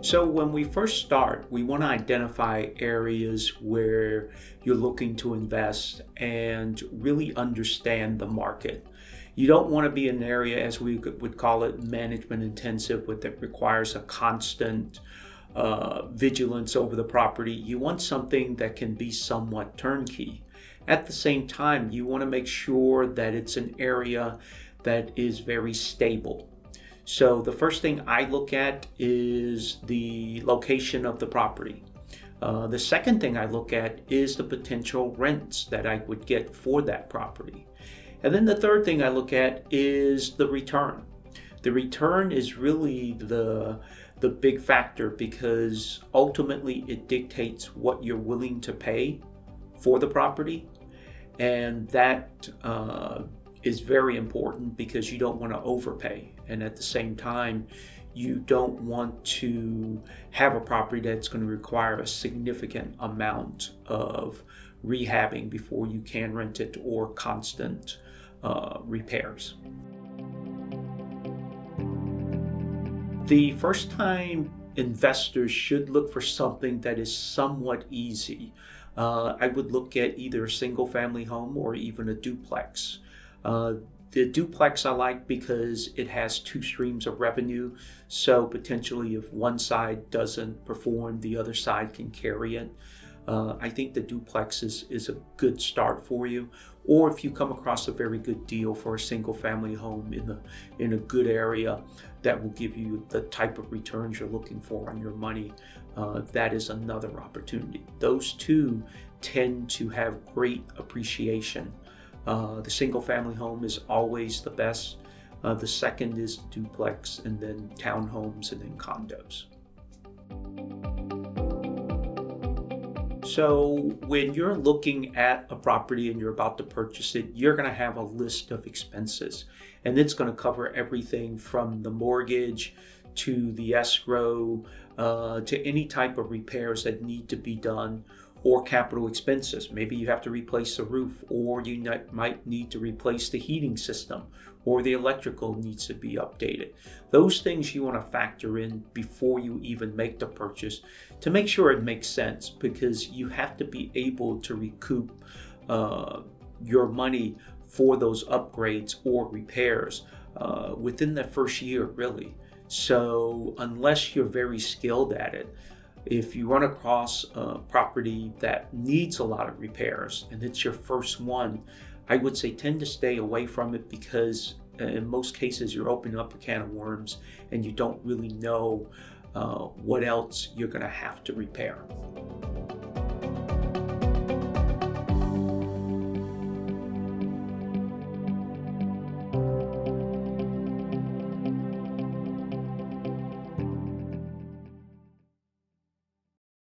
So when we first start, we want to identify areas where you're looking to invest and really understand the market. You don't want to be in an area, as we would call it, management intensive, that requires a constant vigilance over the property. You want something that can be somewhat turnkey. At the same time, you want to make sure that it's an area that is very stable. So the first thing I look at is the location of the property. The second thing I look at is the potential rents that I would get for that property. And then the third thing I look at is the return. The return is really the big factor, because ultimately it dictates what you're willing to pay for the property. And that is very important, because you don't want to overpay. And at the same time, you don't want to have a property that's going to require a significant amount of rehabbing before you can rent it, or constant repairs. The first time investors should look for something that is somewhat easy. I would look at either a single family home or even a duplex. The duplex I like because it has two streams of revenue, so potentially if one side doesn't perform, the other side can carry it. I think the duplex is a good start for you. Or if you come across a very good deal for a single family home in a good area that will give you the type of returns you're looking for on your money, that is another opportunity. Those two tend to have great appreciation. The single family home is always the best. The second is duplex, and then townhomes, and then condos. So when you're looking at a property and you're about to purchase it, you're going to have a list of expenses, and it's going to cover everything from the mortgage to the escrow to any type of repairs that need to be done, or capital expenses. Maybe you have to replace the roof, or you might need to replace the heating system, or the electrical needs to be updated. Those things you want to factor in before you even make the purchase to make sure it makes sense, because you have to be able to recoup your money for those upgrades or repairs within the first year, really. So unless you're very skilled at it, if you run across a property that needs a lot of repairs and it's your first one, I would say tend to stay away from it, because in most cases you're opening up a can of worms and you don't really know what else you're going to have to repair.